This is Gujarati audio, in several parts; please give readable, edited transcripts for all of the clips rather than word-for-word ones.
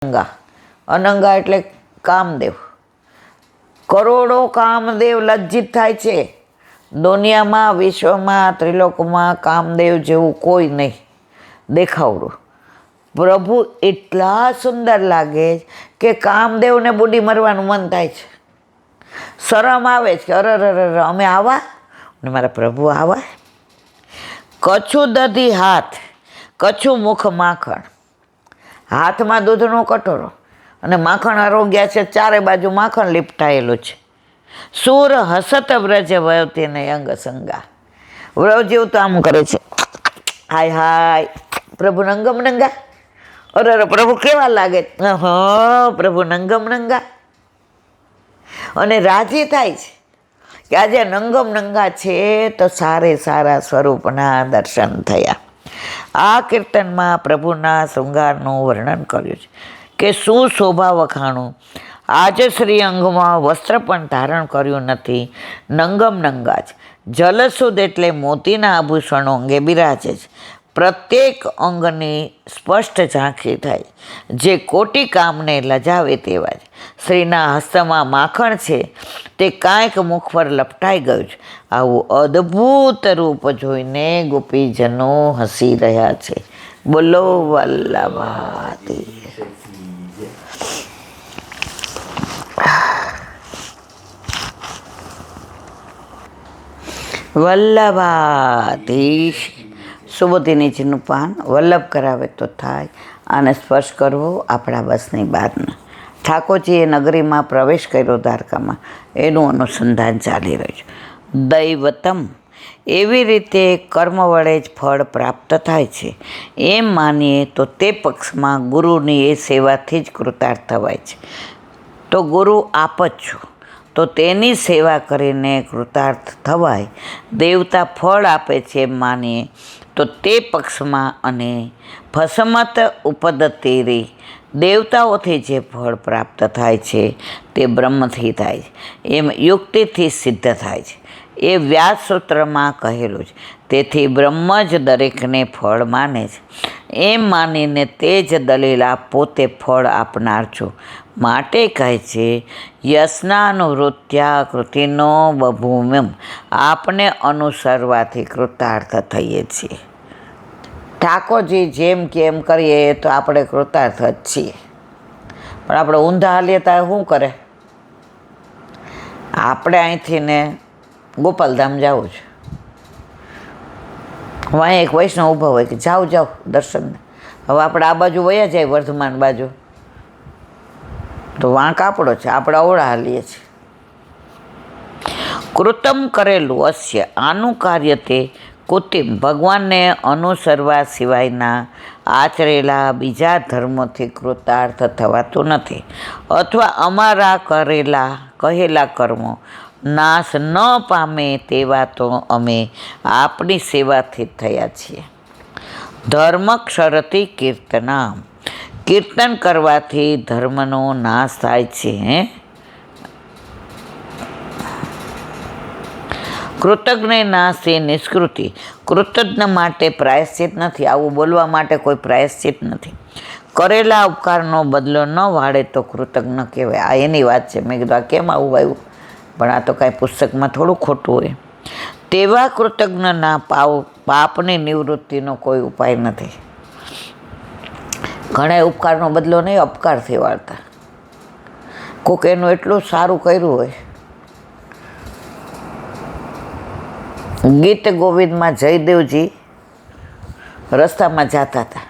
અનંગા અનંગા એટલે કામદેવ. કરોડો કામદેવ લજ્જિત થાય છે. દુનિયામાં, વિશ્વમાં, ત્રિલોકમાં કામદેવ જેવું કોઈ નહીં દેખાવડું. પ્રભુ એટલા સુંદર લાગે કે કામદેવને બુડી મરવાનું મન થાય છે. શરમ આવે છે, અરર અમે આવા ને મારા પ્રભુ આવા. કછું દધી હાથ, કછું મુખ માખણ. હાથમાં દૂધનો કટોરો અને માખણ આરોગ્ય છે, ચારે બાજુ માખણ લીપટાયેલું છે. સૂર હસત વ્રજ વયતીને અંગ સંગા. વ્રજેવ તો આમ કરે છે, હાય હાય પ્રભુ નંગમ નંગા. અરે પ્રભુ કેવા લાગે, પ્રભુ નંગમ નંગા. અને રાજી થાય છે કે આજે નંગમ નંગા છે તો સારે સારા સ્વરૂપના દર્શન થયા. આ કીર્તનમાં પ્રભુના શૃંગારનું વર્ણન કર્યું છે કે શું શોભા વખાણું. આજ શ્રી અંગમાં વસ્ત્ર પણ ધારણ કર્યું નથી, નંગમ નંગા જ. જલસુદ એટલે મોતીના આભૂષણો અંગે બિરાજે છે. પ્રત્યેક અંગની સ્પષ્ટ ઝાંખી થાય, જે કોટી કામને લજાવે તેવા જ. શ્રીના હસ્તમાં માખણ છે તે કાંઈક મુખ પર લપટાઈ ગયું છે. આવું અદ્ભુત રૂપ જોઈને ગોપીજનો હસી રહ્યા છે. બોલો વલ્લભાતી. વલ્લભાધીશ. સુબોધિનીજીનું પાન વલ્લભ કરાવે તો થાય. આને સ્પર્શ કરવો આપણા બસની બાદનો. ઠાકોરજીએ નગરીમાં પ્રવેશ કર્યો દ્વારકામાં, એનું અનુસંધાન ચાલી રહ્યું છે. દૈવતમ એવી રીતે કર્મ વડે જ ફળ પ્રાપ્ત થાય છે એમ માનીએ તો તે પક્ષમાં ગુરુની એ સેવાથી જ કૃતાર્થ થવાય છે. તો ગુરુ આપ જ છો તો તેની સેવા કરીને કૃતાર્થ થવાય. દેવતા ફળ આપે છે એમ માનીએ તો તે પક્ષમાં અને ભસમત ઉપદતીરી દેવતાઓથી જે ફળ પ્રાપ્ત થાય છે તે બ્રહ્મથી થાય છે એમ યુક્તિથી સિદ્ધ થાય છે. એ વ્યાસ સૂત્રમાં કહેલું છે. તેથી બ્રહ્મ જ દરેકને ફળ માને છે એમ માનીને તે જ દલીલા પોતે ફળ આપનાર છો. માટે કહે છે યસ્નાનુવૃત્યા કૃતિનો બભૂમ્યમ. આપને અનુસરવાથી કૃતાર્થ થઈએ છીએ. ઠાકોરજી જેમ કે એમ કરીએ તો આપણે કૃતાર્થ જ છીએ. પણ આપણે ઊંધા હાલીએ તો શું કરે? આપણે અહીંથી ને ગોપાલધામ જવું છે, વાંહે એક વૈષ્ણવ ઊભો હોય કે જાઓ જાઓ દર્શન. હવે આપણે આ બાજુ વયા જાય વર્ધમાન બાજુ તો વાંક આપણો છે, આપણે અવળા હાલીએ છીએ. કૃતમ કરેલું અસ્ય, આનું કાર્ય તે કૃત્રિમ ભગવાનને અનુસરવા સિવાયના આચરેલા બીજા ધર્મોથી કૃતાર્થ થવાતું નથી. અથવા અમારા કહેલા કર્મો નાશ ન પામે તેવા તો અમે આપની સેવાથી જ થયા છીએ. ધર્મક્ષરતી કીર્તના. કીર્તન કરવાથી ધર્મનો નાશ થાય છે. કૃતજ્ઞ નાશે નિષ્કૃતિ. કૃતજ્ઞ માટે પ્રાયશ્ચિત નથી. આવું બોલવા માટે કોઈ પ્રાયશ્ચિત નથી. કરેલા ઉપકારનો બદલો ન વાળે તો કૃતજ્ઞ કહેવાય. આ એની વાત છે. મેં કીધું આ કેમ આવું આવ્યું, પણ આ તો કાંઈ પુસ્તકમાં થોડું ખોટું હોય. તેવા કૃતજ્ઞના પાપની નિવૃત્તિનો કોઈ ઉપાય નથી. ઘણા ઉપકારનો બદલો નહીં, અપકારથી વાળતા. કોક એનું એટલું સારું કર્યું હોય. ગીત ગોવિંદમાં જયદેવજી રસ્તામાં જતા હતા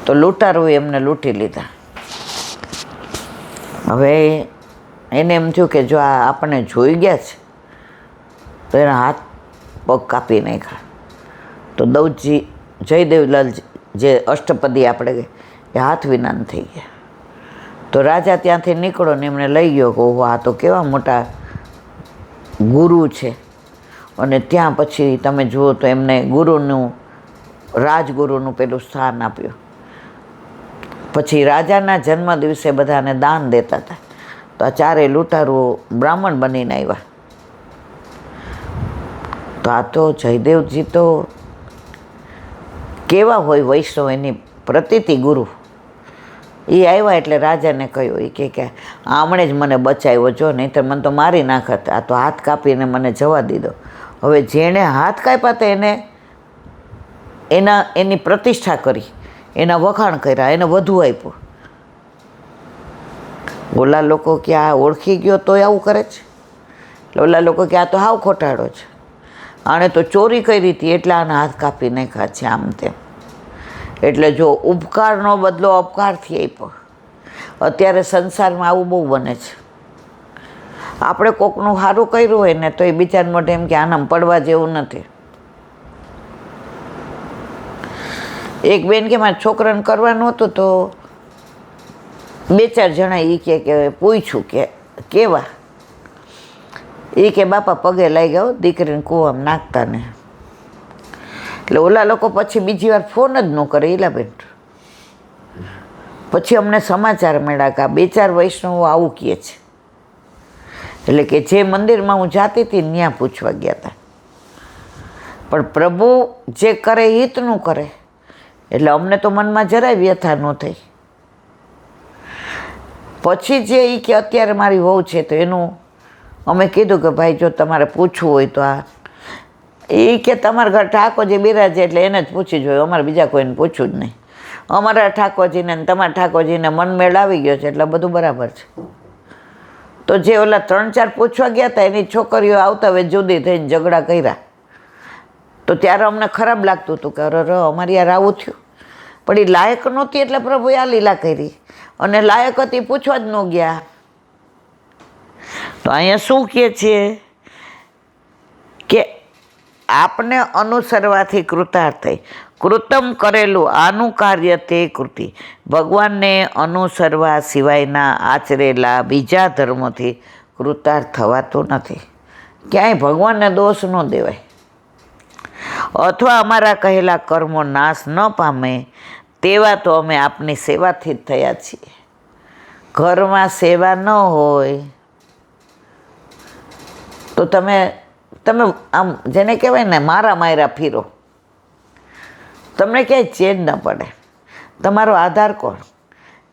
તો લૂંટારોએ એમને લૂંટી લીધા. હવે એને એમ થયું કે જો આ આપણને જોઈ ગયા છે તો એના હાથ પગ કાપી નાખ્યા. તો દૌજી જયદેવલાલ જે અષ્ટપદી આપણે એ હાથ વિનાન થઈ ગયા. તો રાજા ત્યાંથી નીકળો ને એમને લઈ ગયો કે ઓહો આ તો કેવા મોટા ગુરુ છે. અને ત્યાં પછી તમે જુઓ તો એમને ગુરુનું, રાજગુરુનું પેલું સ્થાન આપ્યું. પછી રાજાના જન્મ દિવસે બધાને દાન દેતા હતા. તો આ ચારે લૂંટારુઓ બ્રાહ્મણ બનીને આવ્યા. તો આ તો જયદેવજી તો કેવા હોય વૈષ્ણવ, એની પ્રતીતિ ગુરુ. એ આવ્યા એટલે રાજાને કહ્યું, એ કે આમણે જ મને બચાવ્યો જો, નહીં તો મને તો મારી નાખત. આ તો હાથ કાપીને મને જવા દીધો. હવે જેણે હાથ કાપ્યા હતા એની પ્રતિષ્ઠા કરી, એના વખાણ કર્યા, એને વધુ આપ્યું. ઓલા લોકો કે આ ઓળખી ગયો તોય આવું કરે છે. ઓલા લોકો કે આ તો હાવ ખોટાડો છે, આણે તો ચોરી કરી હતી એટલે આના હાથ કાપી નાખ્યા છે, આમ તેમ. એટલે જો ઉપકારનો બદલો અપકારથી આપ્યો. અત્યારે સંસારમાં આવું બહુ બને છે. આપણે કોકનું સારું કર્યું હોય ને તો એ બિચારા માટે એમ કે આનામ પડવા જેવું નથી. એક બેન કે મારા છોકરાને કરવાનું હતું તો 2-4 જણા એ કે પૂછ્યું કે કેવા, એ કે બાપા પગે લાગી ગયો દીકરીને કૂવામાં નાખતા ને. એટલે ઓલા લોકો પછી બીજી વાર ફોન જ ન કરે. ઈલાબેન પછી અમને સમાચાર મળ્યા કે આ 2-4 વૈષ્ણવો આવું કહે છે. એટલે કે જે મંદિરમાં હું જાતી હતી ત્યાં પૂછવા ગયા હતા. પણ પ્રભુ જે કરે હિતનું કરે એટલે અમને તો મનમાં જરાય વ્યથા ન થઈ. પછી જે એ કે અત્યારે મારી વહુ છે તો એનું અમે કીધું કે ભાઈ જો તમારે પૂછવું હોય તો આ એ કે તમારા ઘર ઠાકોરજી બિરાજે એટલે એને જ પૂછી જોયું, અમારે બીજા કોઈને પૂછવું જ નહીં. અમારા ઠાકોરજીને તમારા ઠાકોરજીને મનમેળ આવી ગયો છે એટલે બધું બરાબર છે. તો જે ઓલા 3-4 પૂછવા ગયા હતા એની છોકરીઓ આવતા હવે જુદી થઈને ઝઘડા કર્યા. તો ત્યારે અમને ખરાબ લાગતું હતું કે અરે અમારી યાર આવું થયું. પણ એ લાયક નહોતી એટલે પ્રભુએ આ લીલા કરી, અને લાયક હતી પૂછવા જ ન ગયા. તો અહીંયા શું કહે છે કે આપને અનુસરવાથી કૃતાર્થ થઈ. કૃતમ કરેલું આનું કાર્ય તે કૃતિ. ભગવાનને અનુસરવા સિવાયના આચરેલા બીજા ધર્મોથી કૃતાર્થ થવાતું નથી. ક્યાંય ભગવાનને દોષ ન દેવાય. અથવા અમારા કહેલા કર્મો નાશ ન પામે તેવા તો અમે આપની સેવાથી જ થયા છીએ. ઘરમાં સેવા ન હોય તો તમે આમ જેને કહેવાય ને મારા માયરા ફીરો, તમને ક્યાંય ચેન ન પડે. તમારો આધાર કોણ?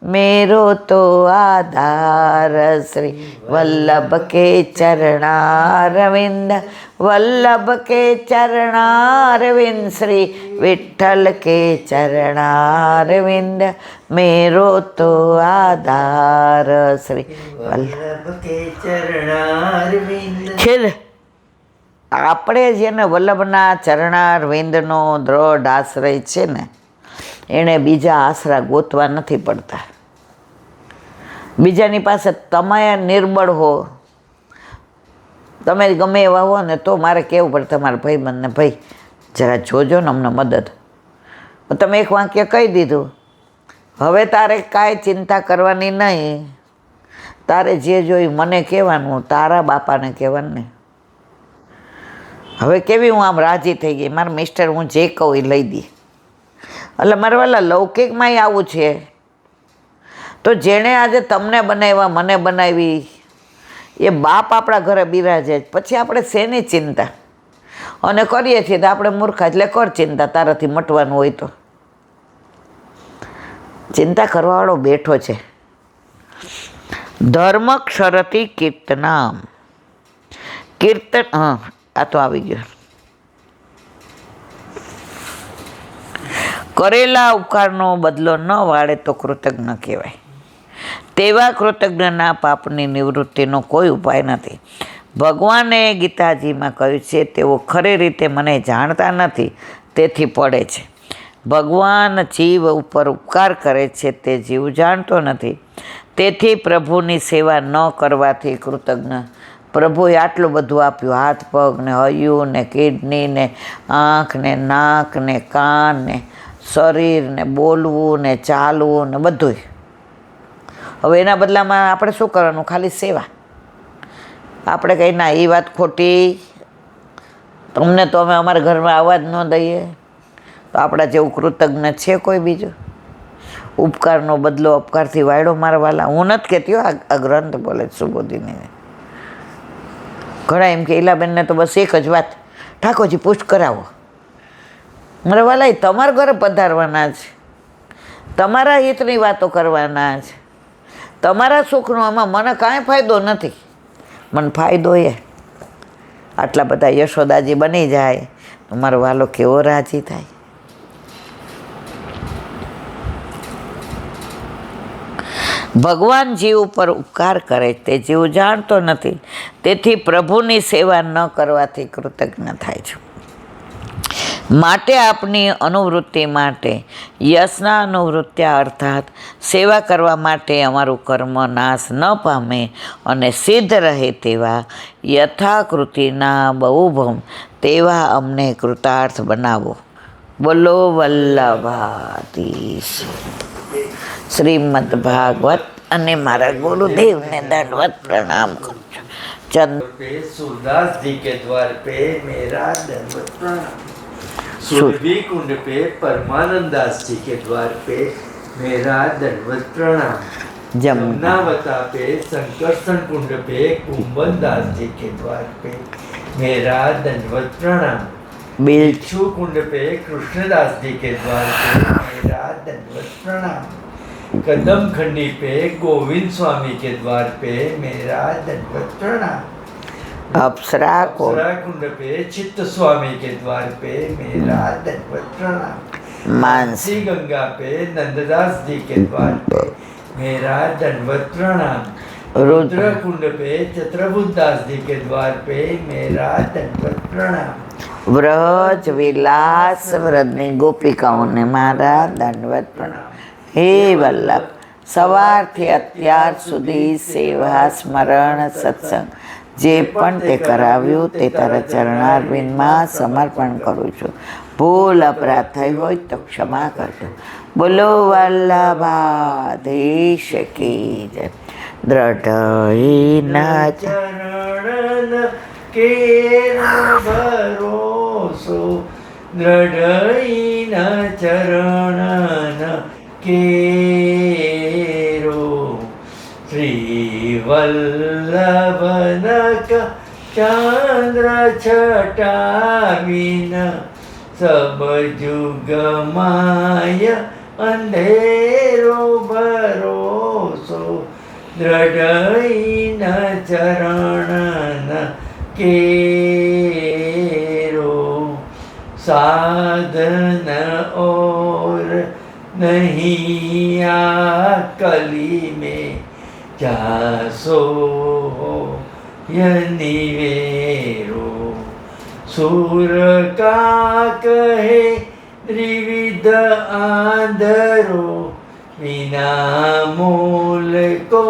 મેરો તો આધાર શ્રી વલ્લભ કે ચરણારવિંદ, વલ્લભ કે ચરણારવિંદ, શ્રી વિઠ્ઠલ કે ચરણારવિંદ. મેરો તો આધાર શ્રી વલ્લભ કે ચરણારવિંદ. છેલ્લે આપણે જેને વલ્લભના ચરણારવિંદનો દ્રઢ આશ્રય છે ને એણે બીજા આશરા ગોતવા નથી પડતા. બીજાની પાસે તમે નિર્બળ હો, તમે ગમે એવા હો ને તો મારે કહેવું પડે તમારા ભાઈબંધને, ભાઈ જરા જોજો ને અમને મદદ. તમે એક વાક્ય કહી દીધું, હવે તારે કાંઈ ચિંતા કરવાની નહીં. તારે જે જોઈ મને કહેવાનું, તારા બાપાને કહેવાનું નહીં. હવે કેવી હું આમ રાજી થઈ ગઈ, મારા મિસ્ટર હું જે કહું એ લઈ દે. એટલે મારે વાલા લૌકિકમાંય આવું છે. તો જેણે આજે તમને બનાવ્યા, મને બનાવી, એ બાપ આપણા ઘરે બિરાજે, પછી આપણે શેની ચિંતા? અને કરીએ છીએ તો આપણે મૂર્ખા, એટલે કર ચિંતા, તારાથી મટવાનું હોય તો. ચિંતા કરવાવાળો બેઠો છે. ધર્મ ક્ષરતી કીર્તનામ. કીર્તન, આ તો આવી ગયો. કરેલા ઉપકારનો બદલો ન વાળે તો કૃતજ્ઞ કહેવાય. તેવા કૃતજ્ઞના પાપની નિવૃત્તિનો કોઈ ઉપાય નથી. ભગવાને ગીતાજીમાં કહ્યું છે તેઓ ખરી રીતે મને જાણતા નથી તેથી પડે છે. ભગવાન જીવ ઉપર ઉપકાર કરે છે તે જીવ જાણતો નથી, તેથી પ્રભુની સેવા ન કરવાથી કૃતજ્ઞ. પ્રભુએ આટલું બધું આપ્યું, હાથ પગ ને હૈયું ને કિડની ને આંખ ને નાક ને કાન ને શરીર ને બોલવું ને ચાલવું ને બધુંય. હવે એના બદલામાં આપણે શું કરવાનું? ખાલી સેવા. આપણે કંઈ ના એ વાત ખોટી, તમને તો અમે અમારા ઘરમાં આવવા જ ન દઈએ. તો આપણા જેવું કૃતજ્ઞ છે કોઈ બીજું? ઉપકારનો બદલો અપકારથી વાયડો મારવાલા. હું નથી કહેતી હો, આ ગ્રંથ બોલે સુબોધીની. ઘણા એમ કે ઈલાબેનને તો બસ એક જ વાત, ઠાકોરજી પુષ્ટ કરાવો. મારે વાલા તમારા ઘરે પધારવાના છે, તમારા હિતની વાતો કરવાના છે, તમારા સુખનો આમાં મને કાંઈ ફાયદો નથી. મને ફાયદો એ આટલા બધા યશોદાજી બની જાય તો મારો વાલો કેવો રાજી થાય. ભગવાન જીવ ઉપર ઉપકાર કરે તે જીવ જાણતો નથી, તેથી પ્રભુની સેવા ન કરવાથી કૃતજ્ઞ થાય છે. માટે આપની અનુવૃત્તિ માટે યશના અનુવૃત્ત્યા અર્થાત સેવા કરવા માટે અમારું કર્મ નાશ ન પામે અને સિદ્ધ રહે તેવા યથાકૃતિના બહુભમ તેવા અમને કૃતાર્થ બનાવો. બોલો વલ્લભાધીશ. શ્રીમદ ભાગવત અને મારા ગુરુદેવને દંડવત પ્રણામ કરું છું. सूरदास जी के द्वार पे मेरा दंडवत प्रणाम. सुरभि कुंड पे परमानंद दास जी के द्वार पे मेरा दंडवत प्रणाम. जमुनावता पे संकर्षण कुंड पे कुंभन दास जी के द्वार पे मेरा दंडवत प्रणाम. बिच्छू कुंड पे कृष्णदास जी के द्वार पे मेरा दंडवत प्रणाम. कदम खंडी पे गोविंद स्वामी के द्वार पे मेरा दंडवत प्रणाम. अप्सरा कुंड पे चित्त स्वामी के द्वार पे मेरा दंडवत प्रणाम. मानसी गंगा पे नंददास जी के द्वार पे मेरा दंडवत प्रणाम. रुद्र कुंड पे चत्रभुज दास जी के द्वार पे मेरा दंडवत प्रणाम. व्रज विलास व्रजनी गोपिकाओने मारा दंडवत प्रणाम. હે વલ્લભ, સવારથી અત્યાર સુધી સેવા સ્મરણ સત્સંગ જે પણ તે કરાવ્યું તે તારા ચરણારવિંદમાં સમર્પણ કરું છું. ભૂલ અપરાધ થઈ હોય તો ક્ષમા કરજો. બોલો વલ્લભાધીશ કી જય. દ્રઢઈના ચરણ કેરો ભરોસો, દ્રઢઈના ચરણ केरो. श्री वल्लभनक चंद्र छटाविन सब जुग माय अंधेरो भरोसो. दृढ़ चरण केरो. साधन और नहीं आ कली में जासो यनिवेरो. सूर का कहे त्रिविध आंधरो, बिना मूल को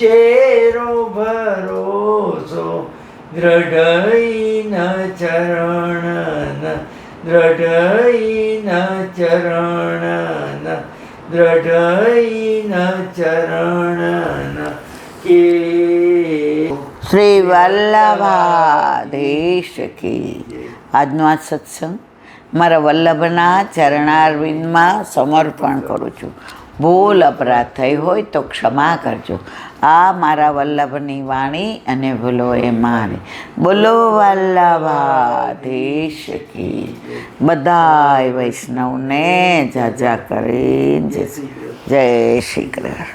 चेरो भरोसो. दृढ़ चरण दृढ़ चरण दृढ़ चरण के. શ્રી વલ્લભાધીશ કી. આજનો આ સત્સંગ મારા વલ્લભના ચરણારવિંદમાં સમર્પણ કરું છું. ભૂલ અપરાધ થઈ હોય તો ક્ષમા કરજો. આ મારા વલ્લભની વાણી અને ભૂલો એ મારી. બોલો વલ્લભાધીશ કી. બધાય વૈષ્ણવને જાજા કરીને જય શ્રી કૃષ્ણ.